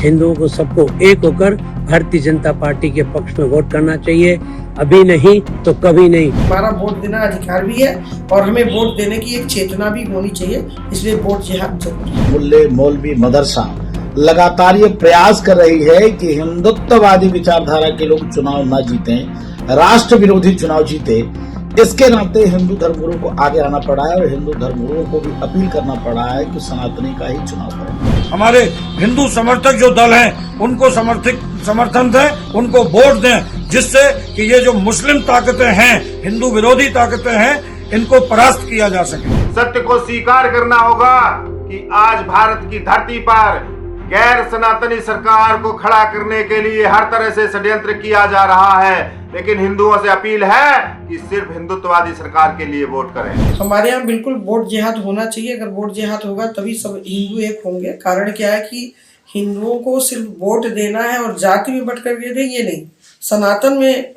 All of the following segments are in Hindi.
हिंदुओं को सबको एक होकर भारतीय जनता पार्टी के पक्ष में वोट करना चाहिए। अभी नहीं तो कभी नहीं। हमारा वोट देना अधिकार भी है और हमें वोट देने की एक चेतना भी होनी चाहिए, इसलिए वोट जिहाद जरूरी है। मुल्ले मौलवी मदरसा लगातार ये प्रयास कर रही है कि हिंदुत्ववादी विचारधारा के लोग चुनाव न जीतें, राष्ट्र विरोधी चुनाव जीते। इसके नाते हिंदू धर्मगुरुओं को आगे आना पड़ा है और हिंदू धर्मगुरुओं को भी अपील करना पड़ा है कि सनातनी का ही चुनाव करें। हमारे हिंदू समर्थक जो दल हैं उनको समर्थन दें, उनको वोट दें, जिससे कि ये जो मुस्लिम ताकतें हैं, हिंदू विरोधी ताकतें हैं, इनको परास्त किया जा सके। सत्य को स्वीकार करना होगा कि आज भारत की धरती पर गैर सनातनी सरकार को खड़ा करने के लिए हर तरह से षड्यंत्र किया जा रहा है, लेकिन हिंदुओं से अपील है कि सिर्फ हिंदुत्ववादी सरकार के लिए वोट करें। हमारे यहाँ बिल्कुल वोट जिहाद होना चाहिए। अगर वोट जिहाद होगा तभी सब हिंदू एक होंगे। कारण क्या है कि हिंदुओं को सिर्फ वोट देना है और जाति में बट करके दें, ये नहीं, सनातन में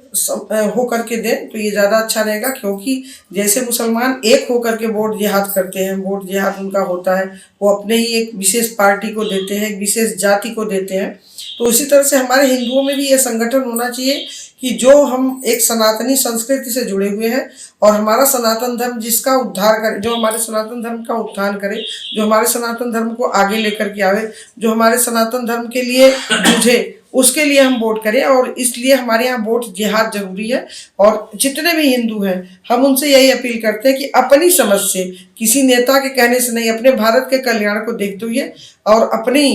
हो करके दें तो ये ज़्यादा अच्छा रहेगा। क्योंकि जैसे मुसलमान एक हो करके वोट जिहाद करते हैं, वोट जिहाद उनका होता है, वो अपने ही एक विशेष पार्टी को देते हैं, एक विशेष जाति को देते हैं। तो इसी तरह से हमारे हिंदुओं में भी ये संगठन होना चाहिए कि जो हम एक सनातनी संस्कृति से जुड़े हुए हैं और हमारा सनातन धर्म जिसका उद्धार करे, जो हमारे सनातन धर्म का उत्थान करे, जो हमारे सनातन धर्म को आगे लेकर के आवे, जो हमारे सनातन धर्म के लिए जूझे, उसके लिए हम वोट करें। और इसलिए हमारे यहाँ वोट जिहाद जरूरी है। और जितने भी हिंदू हैं हम उनसे यही अपील करते हैं कि अपनी समझ से, किसी नेता के कहने से नहीं, अपने भारत के कल्याण को देखते हुए और अपनी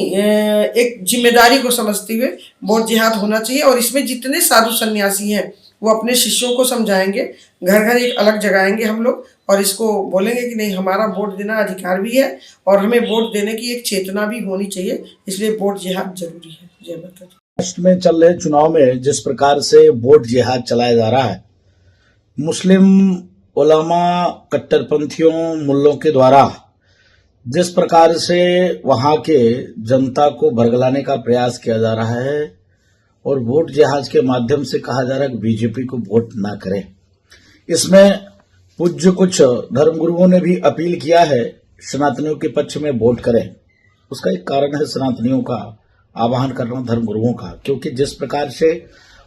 एक जिम्मेदारी को समझते हुए वोट जिहाद होना चाहिए। और इसमें जितने साधु सन्यासी हैं वो अपने शिष्यों को समझाएंगे, घर घर एक अलग जगाएंगे हम लोग, और इसको बोलेंगे कि नहीं, हमारा वोट देना अधिकार भी है और हमें वोट देने की एक चेतना भी होनी चाहिए, इसलिए वोट जिहाद जरूरी है। जय माता दी। राष्ट्र में चल रहे चुनाव में जिस प्रकार से वोट जिहाद चलाया जा रहा है, मुस्लिम उलमा कट्टरपंथियों मुल्लों के द्वारा जिस प्रकार से वहां के जनता को बरगलाने का प्रयास किया जा रहा है और वोट जिहाद के माध्यम से कहा जा रहा है कि बीजेपी को वोट ना करें, इसमें पूज्य कुछ धर्मगुरुओं ने भी अपील किया है सनातनियों के पक्ष में वोट करें। उसका एक कारण है सनातनियों का आह्वान करना धर्मगुरुओं का, क्योंकि जिस प्रकार से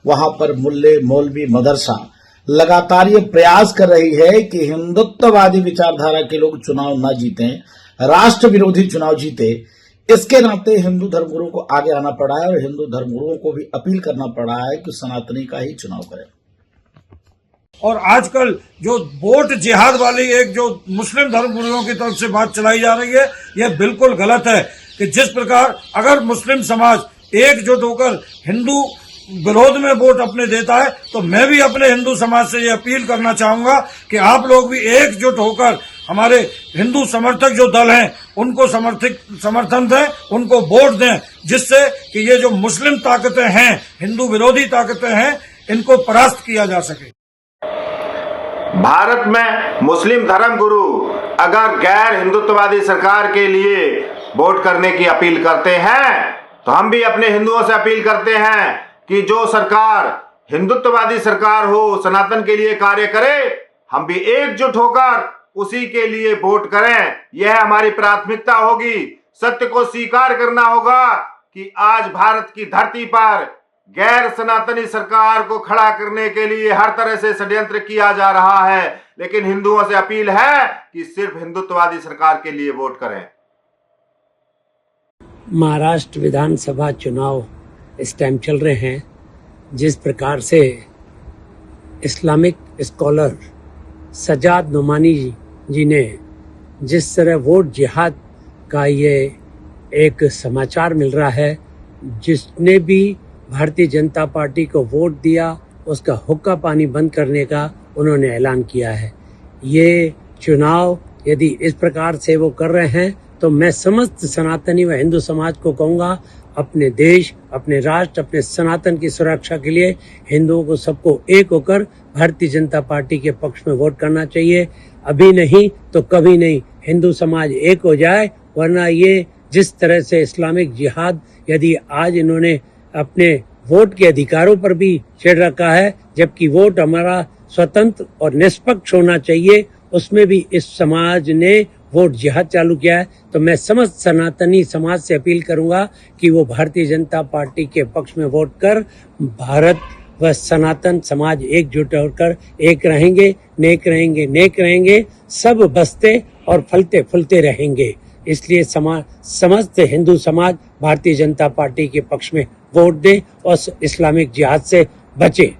वहां पर मुल्ले मौलवी मदरसा लगातार ये प्रयास कर रही है कि हिंदुत्ववादी विचारधारा के लोग चुनाव न जीतें, राष्ट्र विरोधी चुनाव जीते। इसके नाते हिंदू धर्मगुरुओं को आगे आना पड़ा है और हिंदू धर्मगुरुओं को भी अपील करना पड़ा है कि सनातनी का ही चुनाव करें। और आजकल जो वोट जिहाद वाली एक जो मुस्लिम धर्मगुरुओं की तरफ से बात चलाई जा रही है, यह बिल्कुल गलत है। कि जिस प्रकार अगर मुस्लिम समाज एकजुट होकर हिंदू विरोध में वोट अपने देता है, तो मैं भी अपने हिंदू समाज से ये अपील करना चाहूंगा कि आप लोग भी एकजुट होकर हमारे हिंदू समर्थक जो दल हैं उनको समर्थन दें, उनको वोट दें, जिससे कि ये जो मुस्लिम ताकतें हैं, हिंदू विरोधी ताकतें हैं, इनको परास्त किया जा सके। भारत में मुस्लिम धर्मगुरु अगर गैर हिंदुत्ववादी सरकार के लिए वोट करने की अपील करते हैं, तो हम भी अपने हिंदुओं से अपील करते हैं कि जो सरकार हिंदुत्ववादी सरकार हो, सनातन के लिए कार्य करे, हम भी एकजुट होकर उसी के लिए वोट करें। यह हमारी प्राथमिकता होगी। सत्य को स्वीकार करना होगा कि आज भारत की धरती पर गैर सनातनी सरकार को खड़ा करने के लिए हर तरह से षड्यंत्र किया जा रहा है, लेकिन हिंदुओं से अपील है कि सिर्फ हिंदुत्ववादी सरकार के लिए वोट करें। महाराष्ट्र विधानसभा चुनाव इस टाइम चल रहे हैं। जिस प्रकार से इस्लामिक स्कॉलर सजाद नोमानी जी ने जिस तरह वोट जिहाद का ये एक समाचार मिल रहा है, जिसने भी भारतीय जनता पार्टी को वोट दिया उसका हुक्का पानी बंद करने का उन्होंने ऐलान किया है। ये चुनाव यदि इस प्रकार से वो कर रहे हैं तो मैं समस्त सनातनी व हिंदू समाज को कहूँगा, अपने देश, अपने राष्ट्र, अपने सनातन की सुरक्षा के लिए हिंदुओं को सबको एक होकर भारतीय जनता पार्टी के पक्ष में वोट करना चाहिए। अभी नहीं तो कभी नहीं, हिंदू समाज एक हो जाए, वरना ये जिस तरह से इस्लामिक जिहाद यदि आज इन्होंने अपने वोट के अधिकारों पर भी छेड़ रखा है, जबकि वोट हमारा स्वतंत्र और निष्पक्ष होना चाहिए, उसमें भी इस समाज ने वोट जिहाद चालू किया है, तो मैं समस्त सनातनी समाज से अपील करूंगा कि वो भारतीय जनता पार्टी के पक्ष में वोट कर भारत व सनातन समाज एकजुट होकर एक रहेंगे, नेक रहेंगे, नेक रहेंगे, सब बसते और फलते फूलते रहेंगे। इसलिए समस्त हिंदू समाज भारतीय जनता पार्टी के पक्ष में वोट दे और इस्लामिक जिहाद से बचे।